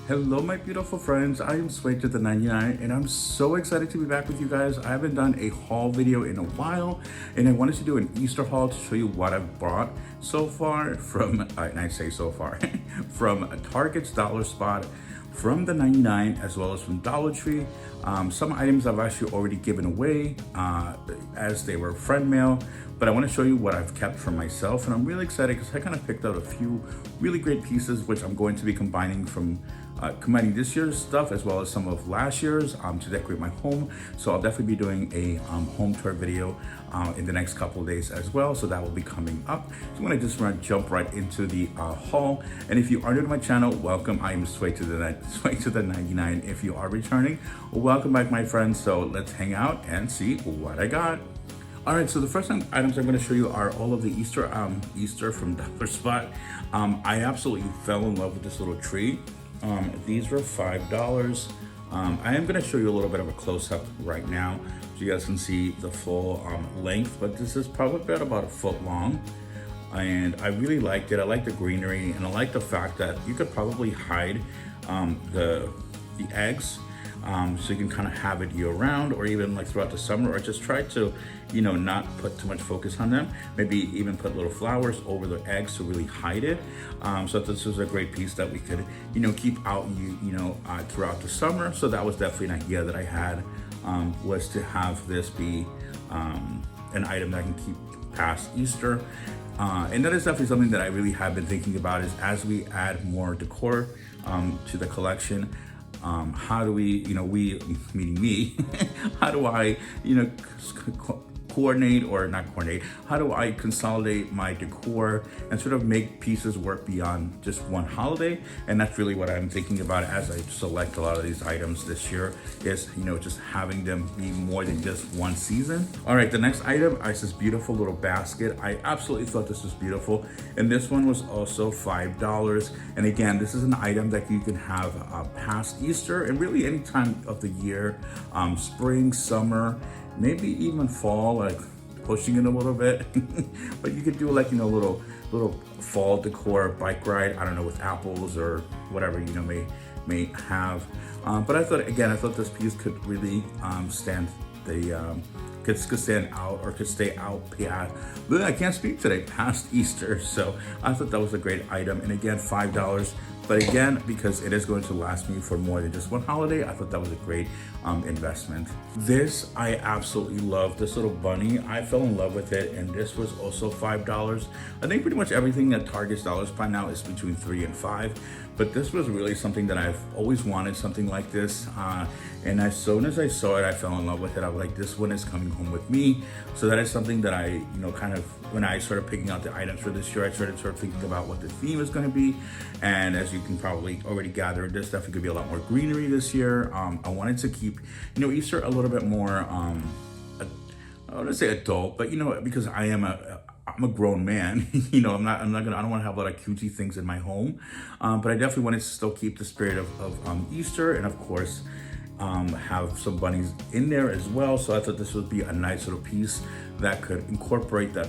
Hello, my beautiful friends. I am Sway to the 99, and I'm so excited to be back with you guys. I haven't done a haul video in a while, and I wanted to do an Easter haul to show you what I've bought so far from, and I say so far, from Target's Dollar Spot, from the 99, as well as from Dollar Tree. Some items I've actually already given away as they were friend mail, but I want to show you what I've kept for myself, and I'm really excited because I kind of picked out a few really great pieces, which I'm going to be combining this year's stuff as well as some of last year's to decorate my home. So I'll definitely be doing a home tour video in the next couple of days as well. So that will be coming up. So I'm gonna just jump right into the haul. And if you are new to my channel, welcome. I am Sway to the 99. If you are returning, welcome back, my friends. So let's hang out and see what I got. All right, so the first items I'm going to show you are all of the Easter from Dollar Spot. I absolutely fell in love with this little tree. These were $5. I am going to show you a little bit of a close-up right now so you guys can see the full length, but this is probably about a foot long. And I really liked it. I like the greenery, and I like the fact that you could probably hide the eggs. So you can kind of have it year round, or even like throughout the summer, or just try to, not put too much focus on them. Maybe even put little flowers over the eggs to really hide it. So this was a great piece that we could, keep out, throughout the summer. So that was definitely an idea that I had, was to have this be an item that I can keep past Easter. And that is definitely something that I really have been thinking about, is as we add more decor to the collection, how do we, we, meaning me, how do I, how do I consolidate my decor and sort of make pieces work beyond just one holiday? And that's really what I'm thinking about as I select a lot of these items this year, is, just having them be more than just one season. All right, the next item is this beautiful little basket. I absolutely thought this was beautiful. And this one was also $5. And again, this is an item that you can have past Easter and really any time of the year, spring, summer, maybe even fall, like pushing it a little bit. But you could do like, little fall decor bike ride, I don't know, with apples or whatever, may have. But I thought this piece could really stand the, could stand out, or could stay out past, I can't speak today, past Easter. So I thought that was a great item. And again, $5. But again, because it is going to last me for more than just one holiday, I thought that was a great investment. This, I absolutely love, this little bunny. I fell in love with it, and this was also $5. I think pretty much everything at Target's Dollar Spot now is between $3 and $5. But this was really something that I've always wanted, something like this. And as soon as I saw it, I fell in love with it. I was like, this one is coming home with me. So that is something that I, kind of, when I started picking out the items for this year, I started sort of thinking about what the theme is going to be. And as you can probably already gather, there's definitely going to be a lot more greenery this year. I wanted to keep, Easter a little bit more, I want to say adult, but because I'm a grown man, I don't want to have a lot of cutesy things in my home. But I definitely wanted to still keep the spirit of Easter, and of course, have some bunnies in there as well. So I thought this would be a nice little piece that could incorporate that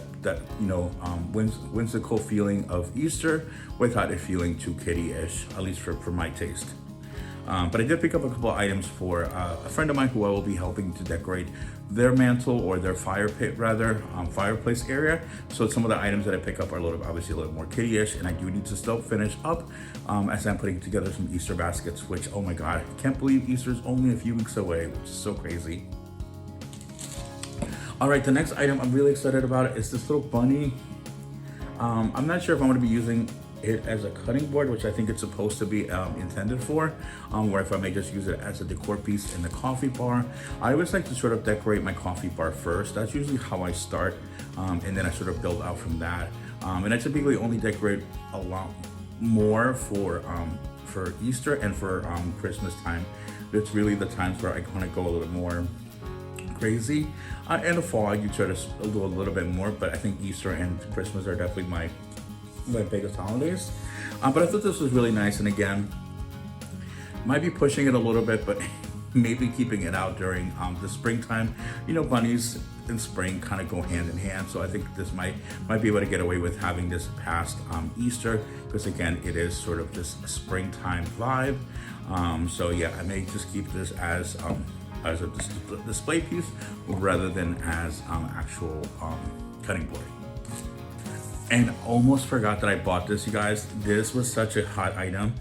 whimsical feeling of Easter without it feeling too kitty-ish, at least for my taste. But I did pick up a couple of items for a friend of mine who I will be helping to decorate their mantle, or their fire pit rather, fireplace area. So some of the items that I pick up are obviously a little more kitty-ish, and I do need to still finish up as I'm putting together some Easter baskets, which, oh my God, I can't believe Easter's only a few weeks away, which is so crazy. All right, the next item I'm really excited about is this little bunny. I'm not sure if I'm gonna be using it as a cutting board, which I think it's supposed to be intended for, or if I may just use it as a decor piece in the coffee bar. I always like to sort of decorate my coffee bar first. That's usually how I start, and then I sort of build out from that. And I typically only decorate a lot more for Easter and for Christmas time. It's really the times where I kind of go a little more crazy. In the fall, I try to do a little bit more, but I think Easter and Christmas are definitely my biggest holidays. But I thought this was really nice, and again, might be pushing it a little bit, but maybe keeping it out during the springtime. Bunnies and spring kind of go hand in hand. So I think this might be able to get away with having this past Easter, because again, it is sort of this springtime vibe. So yeah, I may just keep this as a display piece rather than as actual cutting board. And almost forgot that I bought this, you guys. This was such a hot item.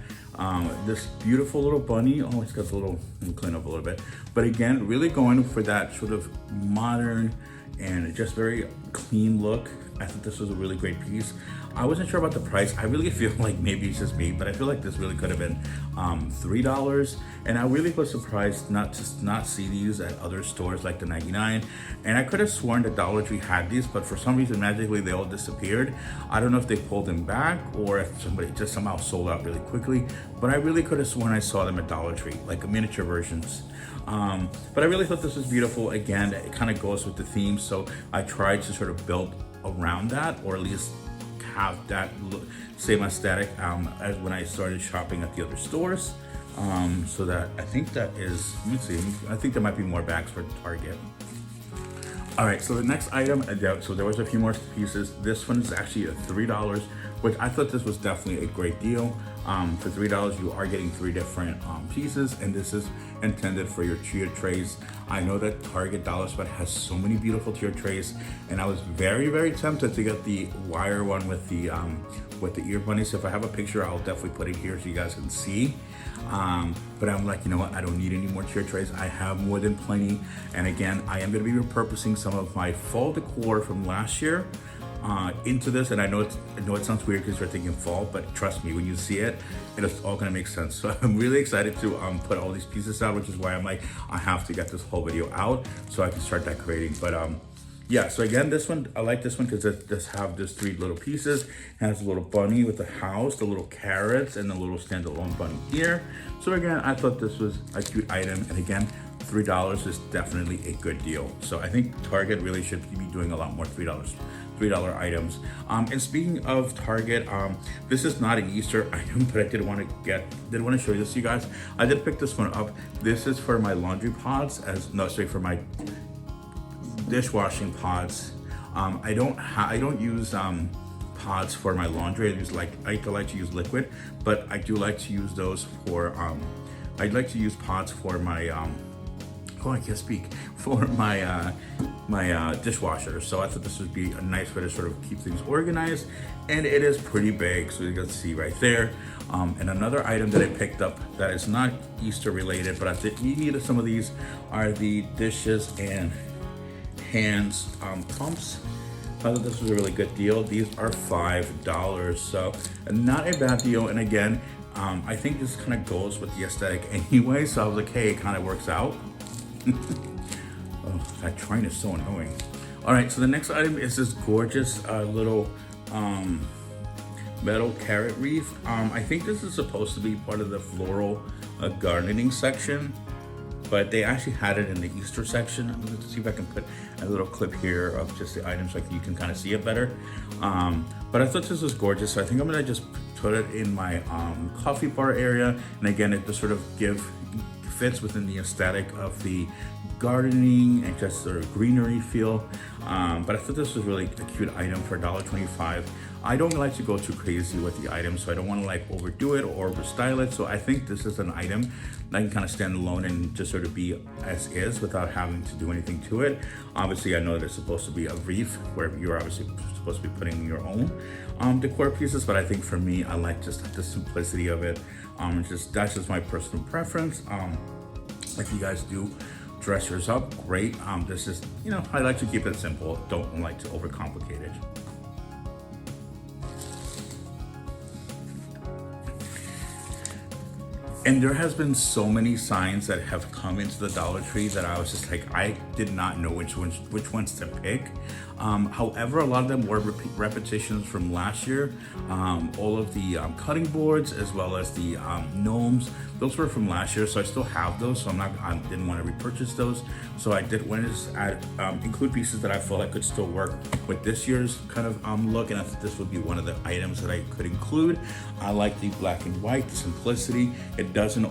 This beautiful little bunny. Oh, it's got a little, let me clean up a little bit. But again, really going for that sort of modern and just very clean look. I think this was a really great piece. I wasn't sure about the price. I really feel like maybe it's just me, but I feel like this really could have been $3. And I really was surprised not to see these at other stores like the 99. And I could have sworn that Dollar Tree had these, but for some reason, magically, they all disappeared. I don't know if they pulled them back or if somebody just somehow sold out really quickly, but I really could have sworn I saw them at Dollar Tree, like miniature versions. But I really thought this was beautiful. Again, it kind of goes with the theme, so I tried to sort of build around that, or at least have that same aesthetic as when I started shopping at the other stores. So that I think that is, let me see, I think there might be more bags for Target. All right, so the next item, so there was a few more pieces. This one is actually at $3, which I thought this was definitely a great deal. For $3, you are getting 3 different pieces, and this is intended for your tier trays. I know that Target Dollar Spot has so many beautiful tier trays, and I was very, very tempted to get the wire one with the ear bunnies. So if I have a picture, I'll definitely put it here so you guys can see. But I'm like, you know what? I don't need any more tier trays. I have more than plenty. And again, I am going to be repurposing some of my fall decor from last year into this. And I know it sounds weird because you're thinking fall, but trust me, when you see it, it's all going to make sense. So I'm really excited to put all these pieces out, which is why I'm like, I have to get this whole video out so I can start decorating. But yeah, so again, this one, I like this one because it does have this 3 little pieces. It has a little bunny with the house, the little carrots, and the little standalone bunny here. So again, I thought this was a cute item. And again, $3 is definitely a good deal. So I think Target really should be doing a lot more $3 items. And speaking of Target, this is not an Easter item, but I did want to show this to you guys. I did pick this one up. This is for my laundry pods, for my dishwashing pods. I don't use pods for my laundry. I like to use liquid, but I do like to use those for I'd like to use pods for my I can't speak, for my my dishwasher. So I thought this would be a nice way to sort of keep things organized, and it is pretty big, so you can see right there. And another item that I picked up that is not Easter related, but I think you needed some of these, are the dishes and hands pumps. I thought this was a really good deal. These are $5, so not a bad deal. And again, I think this kind of goes with the aesthetic anyway, so I was like, hey, it kind of works out. Oh, that train is so annoying. All right, so the next item is this gorgeous little metal carrot wreath. I think this is supposed to be part of the floral gardening section, but they actually had it in the Easter section. I'm going to see if I can put a little clip here of just the items so you can kind of see it better. But I thought this was gorgeous, so I think I'm going to just put it in my coffee bar area. And again, it just sort of fits within the aesthetic of the gardening and just sort of greenery feel. But I thought this was really a cute item for $1.25. I don't like to go too crazy with the items, so I don't want to like overdo it or overstyle it. So I think this is an item that can kind of stand alone and just sort of be as is without having to do anything to it. Obviously, I know there's supposed to be a wreath where you're obviously supposed to be putting your own decor pieces, but I think for me, I like just the simplicity of it. That's just my personal preference. If you guys do dress yours up, great. This is, I like to keep it simple. Don't like to overcomplicate it. And there has been so many signs that have come into the Dollar Tree that I was just like, I did not know which ones to pick. However, a lot of them were repetitions from last year. All of the cutting boards as well as the gnomes, those were from last year, so I still have those. So I didn't want to repurchase those. So I did want to add, include pieces that I felt I could still work with this year's kind of look, and I thought this would be one of the items that I could include. I like the black and white, the simplicity. It doesn't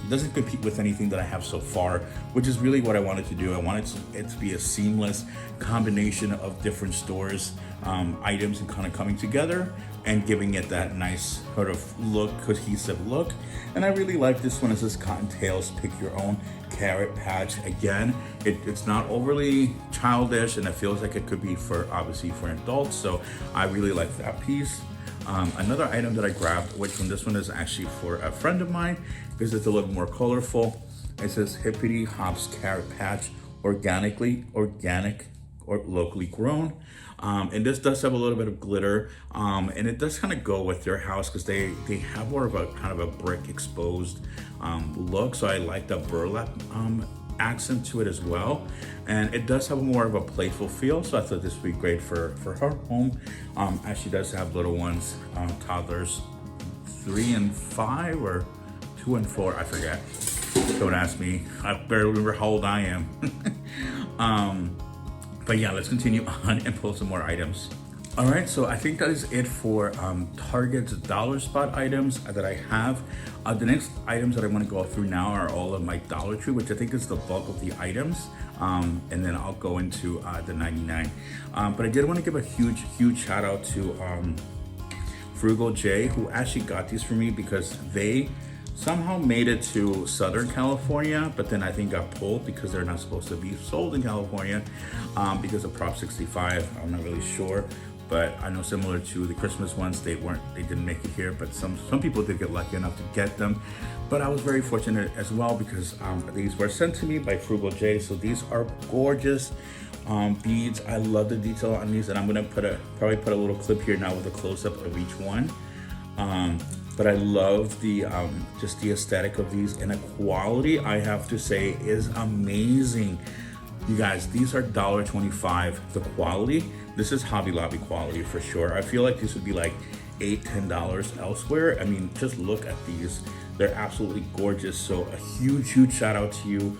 doesn't compete with anything that I have so far, which is really what I wanted to do. I wanted it to be a seamless combination of different stores, items, and kind of coming together and giving it that nice sort of look, cohesive look. And I really like this one. It says Cottontails, pick your own carrot patch. Again, it's not overly childish, and it feels like it could be for, obviously, for adults. So I really like that piece. Another item that I grabbed, which this one is actually for a friend of mine because it's a little more colorful. It says Hippity Hops Carrot Patch, organic or locally grown. And this does have a little bit of glitter, and it does kind of go with their house because they have more of a kind of a brick exposed look. So I like the burlap accent to it as well, and it does have more of a playful feel. So I thought this would be great for her home. As she does have little ones, toddlers 3 and 5 or 2 and 4, I forget. Don't ask me, I barely remember how old I am. But yeah, let's continue on and pull some more items. All right, so I think that is it for Target's dollar spot items that I have. The next items that I want to go through now are all of my Dollar Tree, which I think is the bulk of the items. And then I'll go into the 99. But I did want to give a huge shout out to Frugal J, who actually got these for me because they somehow made it to Southern California, but then I think got pulled because they're not supposed to be sold in California because of Prop 65. I'm not really sure, but I know similar to the Christmas ones, they didn't make it here, but some people did get lucky enough to get them. But I was very fortunate as well because these were sent to me by Frugal J. So these are gorgeous beads. I love the detail on these, and I'm gonna probably put a little clip here now with a close-up of each one. But I love the just the aesthetic of these, and the quality, I have to say, is amazing. You guys, these are $1.25. The quality, this is Hobby Lobby quality for sure. I feel like this would be like $8-10 elsewhere. I mean, just look at these. They're absolutely gorgeous. So a huge shout out to you,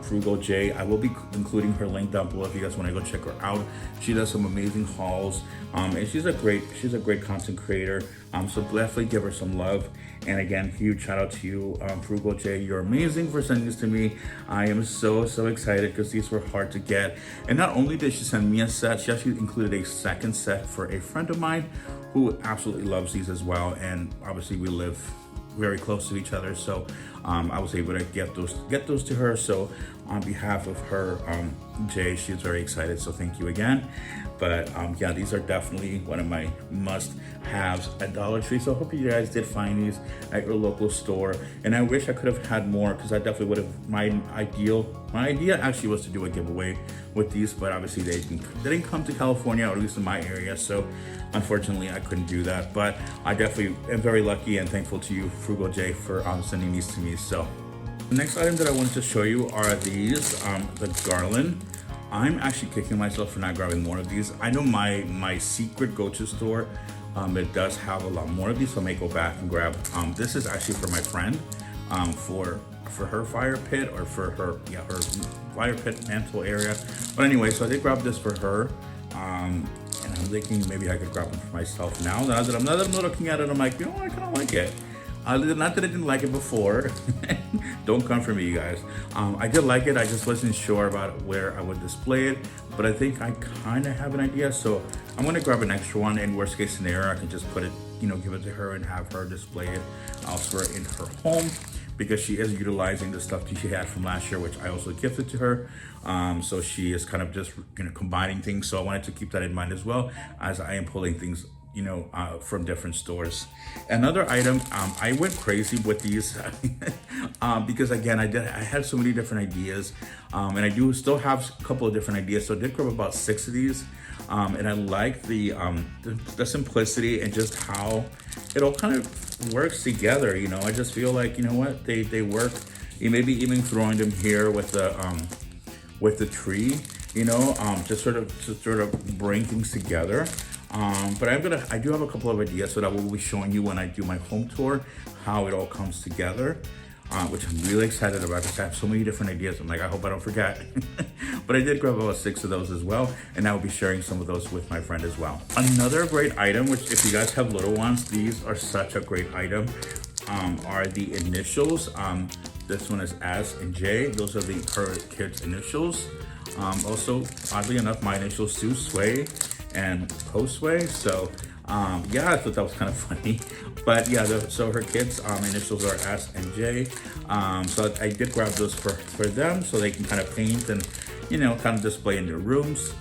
Frugal J. I will be including her link down below if you guys want to go check her out. She does some amazing hauls, and she's a great content creator. So definitely give her some love. And again, huge shout out to you, Frugal J. You're amazing for sending this to me. I am so excited because these were hard to get. And not only did she send me a set, she actually included a second set for a friend of mine who absolutely loves these as well. And obviously we live very close to each other, so I was able to get those to her. So on behalf of her, Jay, she's very excited, so thank you again. But yeah, these are definitely one of my must-haves at Dollar Tree. So I hope you guys did find these at your local store. And I wish I could have had more because I definitely would have. My idea actually was to do a giveaway with these, but obviously they didn't come to California, or at least in my area. So unfortunately, I couldn't do that. But I definitely am very lucky and thankful to you, Frugal J, for sending these to me. So the next item that I wanted to show you are these, the garland. I'm actually kicking myself for not grabbing more of these. I know my secret go-to store, it does have a lot more of these, so I may go back and grab. This is actually for my friend, for her fire pit, or for her fire pit mantle area. But anyway, so I did grab this for her, and I'm thinking maybe I could grab them for myself now. Now that I'm looking at it, I'm like, you know, I kind of like it. Not that I didn't like it before. Don't come for me, you guys. I did like it. I just wasn't sure about where I would display it, but I think I kind of have an idea. So I'm gonna grab an extra one. In worst case scenario, I can just put it, give it to her and have her display it elsewhere in her home, because she is utilizing the stuff that she had from last year, which I also gifted to her. So she is kind of just combining things. So I wanted to keep that in mind as well, as I am pulling things from different stores. Another item, I went crazy with these because again, I had so many different ideas, and I do still have a couple of different ideas. So I did grab about 6 of these, and I like the simplicity and just how it all kind of works together. I just feel like, what, they work. Maybe even throwing them here with the tree, just sort of bring things together. But I do have a couple of ideas, so that we'll be showing you when I do my home tour, how it all comes together, which I'm really excited about, because I have so many different ideas. I'm like, I hope I don't forget. But I did grab about 6 of those as well, and I will be sharing some of those with my friend as well. Another great item, which if you guys have little ones, these are such a great item, are the initials. This one is S and J. Those are her kids' initials. Also, oddly enough, my initials too, Sway and Postway. So yeah, I thought that was kind of funny. But yeah, so her kids' initials are S and J. So I did grab those for them so they can kind of paint and, you know, kind of display in their rooms.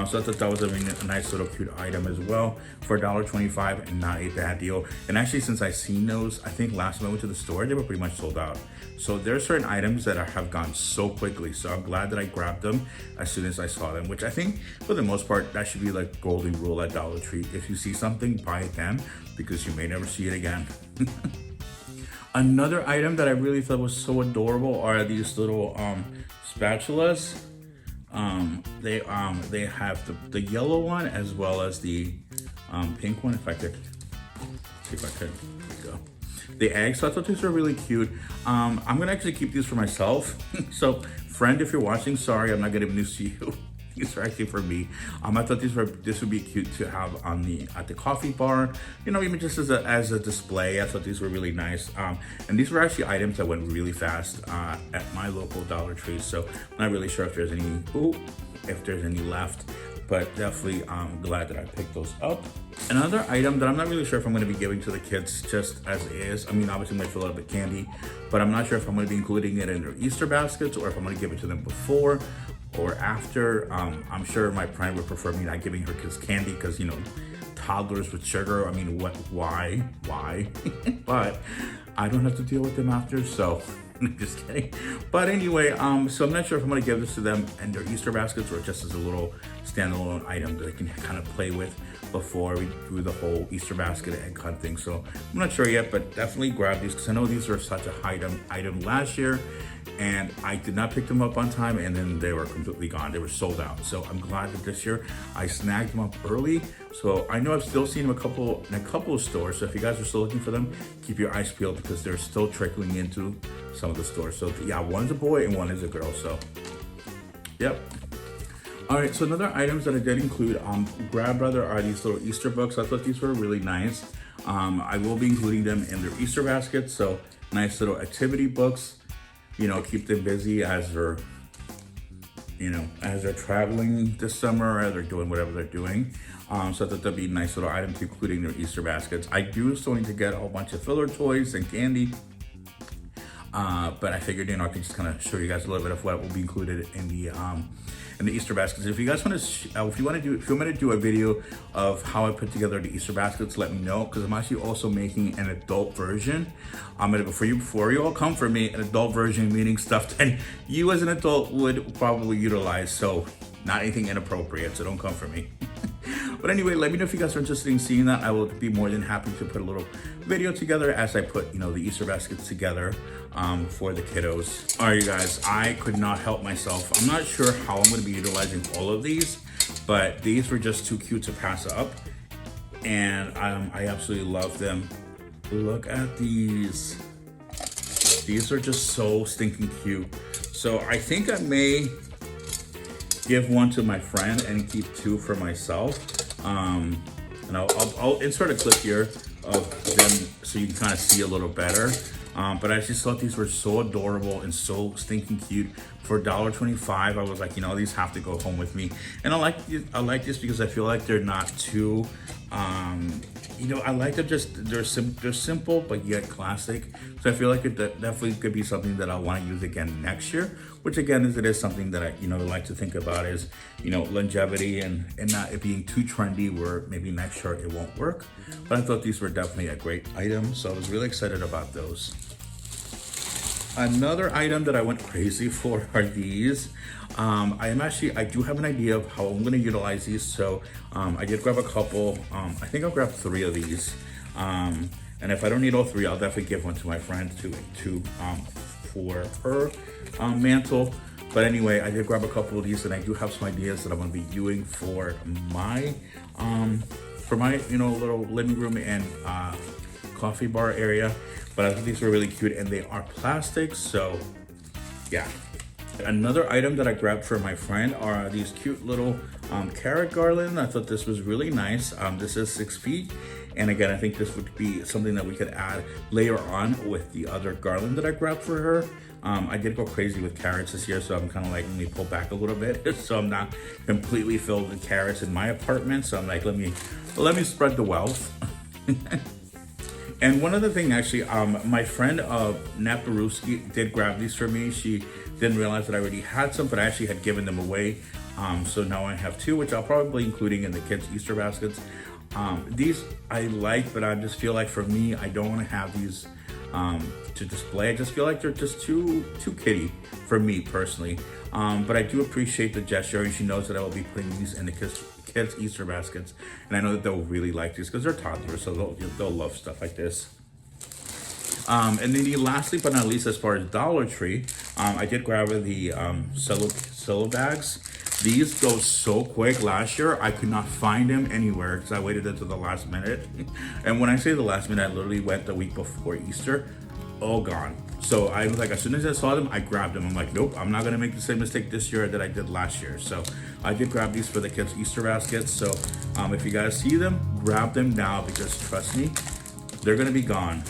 So I thought that was a nice little cute item as well for $1.25 and not a bad deal. And actually, since I seen those, I think last time I went to the store, they were pretty much sold out. So there's certain items that have gone so quickly. So I'm glad that I grabbed them as soon as I saw them, which I think for the most part, that should be like golden rule at Dollar Tree. If you see something, buy it then, because you may never see it again. Another item that I really thought was so adorable are these little spatulas. They have the yellow one as well as the pink one. If I could see if I could, there we go. The eggs. So I thought these were really cute. I'm gonna actually keep these for myself. So friend, if you're watching, sorry, I'm not giving these to you. These are actually for me. I thought this would be cute to have on at the coffee bar, you know, even just as a display. I thought these were really nice. And these were actually items that went really fast at my local Dollar Tree. So I'm not really sure if there's any left, but definitely glad that I picked those up. Another item that I'm not really sure if I'm going to be giving to the kids just as is. I mean, obviously I'm going to fill it up with candy, but I'm not sure if I'm going to be including it in their Easter baskets or if I'm going to give it to them before or after. I'm sure my friend would prefer me not giving her kids candy because, you know, toddlers with sugar. I mean, why? But I don't have to deal with them after, so just kidding. But anyway, so I'm not sure if I'm gonna give this to them in their Easter baskets or just as a little standalone item that they can kind of play with before we do the whole Easter basket egg hunt thing. So I'm not sure yet, but definitely grab these because I know these were such a high item last year, and I did not pick them up on time, and then they were completely gone. They were sold out. So I'm glad that this year I snagged them up early. So I know I've still seen them in a couple of stores. So if you guys are still looking for them, keep your eyes peeled because they're still trickling into some of the stores. So yeah, one's a boy and one is a girl. So yep. All right, so another items that I did include grab rather are these little Easter books. I thought these were really nice. I will be including them in their Easter baskets. So nice little activity books, you know, keep them busy as they're, you know, as they're traveling this summer or they're doing whatever they're doing. So I thought that'd be a nice little item to including their Easter baskets. I do still need to get a whole bunch of filler toys and candy. But I figured, you know, I could just kind of show you guys a little bit of what will be included in the Easter baskets. If you guys want to, if you want to do a video of how I put together the Easter baskets, let me know, because I'm actually also making an adult version. I'm gonna before you all come for me, an adult version meaning stuff that you as an adult would probably utilize. So not anything inappropriate. So don't come for me. But anyway, let me know if you guys are interested in seeing that. I will be more than happy to put a little video together as I put, you know, the Easter baskets together for the kiddos. All right, you guys, I could not help myself. I'm not sure how I'm going to be utilizing all of these, but these were just too cute to pass up. And I absolutely love them. Look at these. These are just so stinking cute. So I think I may give one to my friend and keep two for myself. And I'll insert a clip here of them so you can kind of see a little better. But I just thought these were so adorable and so stinking cute. For $1.25, I was like, you know, these have to go home with me. And I like this because I feel like they're not too, you know, I like them they're simple but yet classic. So I feel like it definitely could be something that I want to use again next year. Which again, it is something that I, you know, like to think about is, you know, longevity and not it being too trendy where maybe next year it won't work. But I thought these were definitely a great item, so I was really excited about those. Another item that I went crazy for are these. I do have an idea of how I'm gonna utilize these. So I did grab a couple. I think I'll grab 3 of these. And if I don't need all 3, I'll definitely give one to my friend for her mantle. But anyway, I did grab a couple of these, and I do have some ideas that I'm gonna be using for my you know, little living room and coffee bar area. But I think these were really cute, and they are plastic, so yeah. Another item that I grabbed for my friend are these cute little carrot garland. I thought this was really nice. This is 6 feet, And again, I think this would be something that we could add later on with the other garland that I grabbed for her. I did go crazy with carrots this year, so I'm kind of like, let me pull back a little bit so I'm not completely filled with carrots in my apartment. So I'm like, let me spread the wealth. And one other thing, actually, my friend Naparuski did grab these for me. She didn't realize that I already had some, but I actually had given them away. So now I have two, which I'll probably be including in the kids' Easter baskets. These I like, but I just feel like for me, I don't want to have these to display. I just feel like they're just too kiddie for me personally. But I do appreciate the gesture, and she knows that I will be putting these in the kids' Easter baskets, and I know that they'll really like these because they're toddlers, so they'll love stuff like this. And then lastly but not least, as far as Dollar Tree, I did grab the cello bags. These go so quick. Last year, I could not find them anywhere because I waited until the last minute. And when I say the last minute, I literally went the week before Easter. All gone. So I was like, as soon as I saw them, I grabbed them. I'm like, nope, I'm not gonna make the same mistake this year that I did last year. So I did grab these for the kids' Easter baskets. So if you guys see them, grab them now, because trust me, they're gonna be gone.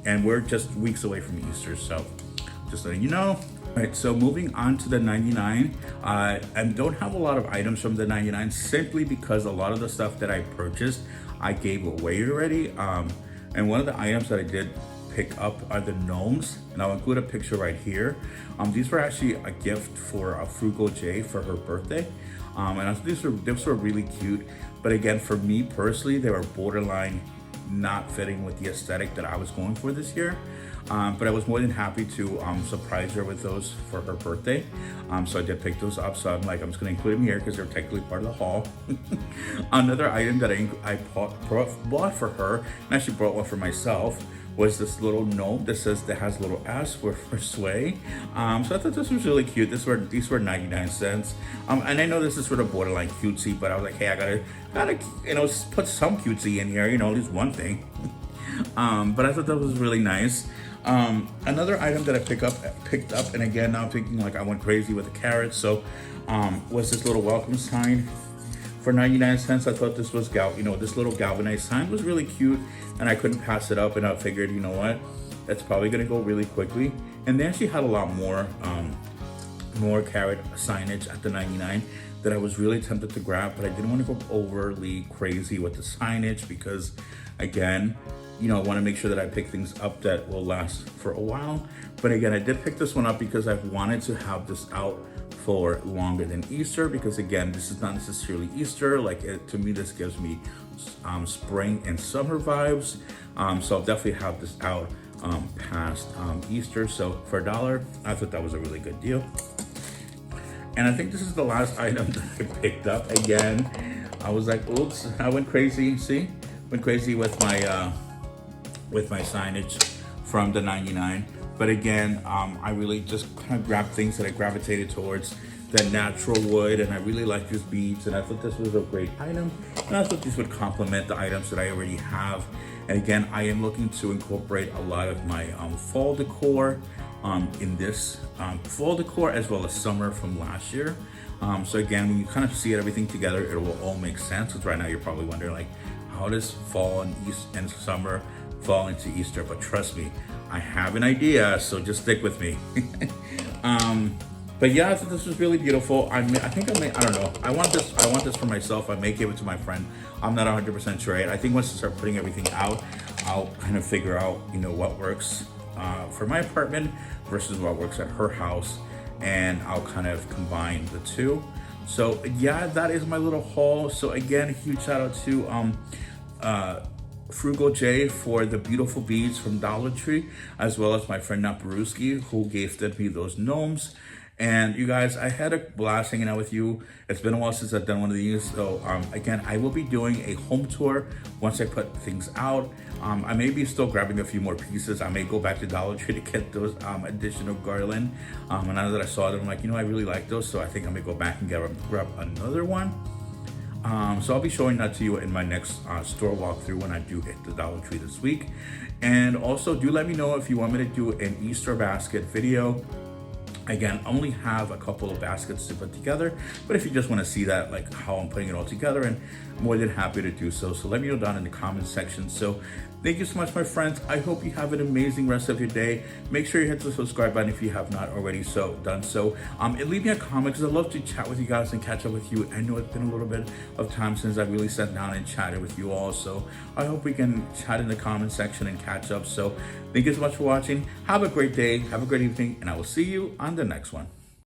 And we're just weeks away from Easter, so just letting you know. All right, so moving on to the 99. I don't have a lot of items from the 99 simply because a lot of the stuff that I purchased, I gave away already. And one of the items that I did pick up are the gnomes, and I'll include a picture right here. These were actually a gift for Frugal J for her birthday. And these were really cute. But again, for me personally, they were borderline not fitting with the aesthetic that I was going for this year. But I was more than happy to surprise her with those for her birthday. So I did pick those up. So I'm like, I'm just gonna include them here because they're technically part of the haul. Another item that I bought for her, and actually brought one for myself, was this little gnome that has a little S for sway. So I thought this was really cute. These were 99 cents. And I know this is sort of borderline cutesy, but I was like, hey, I gotta put some cutesy in here, at least one thing. But I thought that was really nice. Another item that I picked up, and again, now I'm thinking like I went crazy with the carrots. So was this little welcome sign for 99 cents. I thought this was this little galvanized sign was really cute, and I couldn't pass it up, and I figured, you know what, that's probably gonna go really quickly. And they actually had a lot more carrot signage at the 99 that I was really tempted to grab, but I didn't want to go overly crazy with the signage because, again, I want to make sure that I pick things up that will last for a while. But again, I did pick this one up because I've wanted to have this out for longer than Easter, because again, this is not necessarily Easter. To me, this gives me spring and summer vibes. So I'll definitely have this out past Easter. So for $1, I thought that was a really good deal. And I think this is the last item that I picked up. Again, I was like, oops, I went crazy. See, went crazy with my signage from the 99. But again, I really just kind of grabbed things that I gravitated towards, the natural wood, and I really like these beads, and I thought this was a great item, and I thought these would complement the items that I already have. And again, I am looking to incorporate a lot of my fall decor in this fall decor, as well as summer from last year. So again, when you kind of see everything together, it will all make sense. Because right now you're probably wondering, like, how does fall and summer fall into Easter? But trust me, I have an idea, so just stick with me. But yeah, I thought this was really beautiful. I don't know. I want this for myself. I may give it to my friend. I'm not 100% sure yet. I think once I start putting everything out, I'll kind of figure out, what works for my apartment versus what works at her house, and I'll kind of combine the two. So yeah, that is my little haul. So again, huge shout out to Frugal J for the beautiful beads from Dollar Tree, as well as my friend Naparuski, who gifted me those gnomes. And you guys, I had a blast hanging out with you. It's been a while since I've done one of these. So again, I will be doing a home tour once I put things out. I may be still grabbing a few more pieces. I may go back to Dollar Tree to get those additional garland. And now that I saw them, I'm like, I really like those. So I think I'm gonna go back and grab another one. So I'll be showing that to you in my next store walkthrough when I do hit the Dollar Tree this week. And also do let me know if you want me to do an Easter basket video. Again, I only have a couple of baskets to put together, but if you just want to see that, like how I'm putting it all together, and more than happy to do so. So let me know down in the comments section. So thank you so much, my friends. I hope you have an amazing rest of your day. Make sure you hit the subscribe button if you have not already done so. And leave me a comment, because I'd love to chat with you guys and catch up with you. I know it's been a little bit of time since I really sat down and chatted with you all. So I hope we can chat in the comment section and catch up. So thank you so much for watching. Have a great day. Have a great evening. And I will see you on the next one.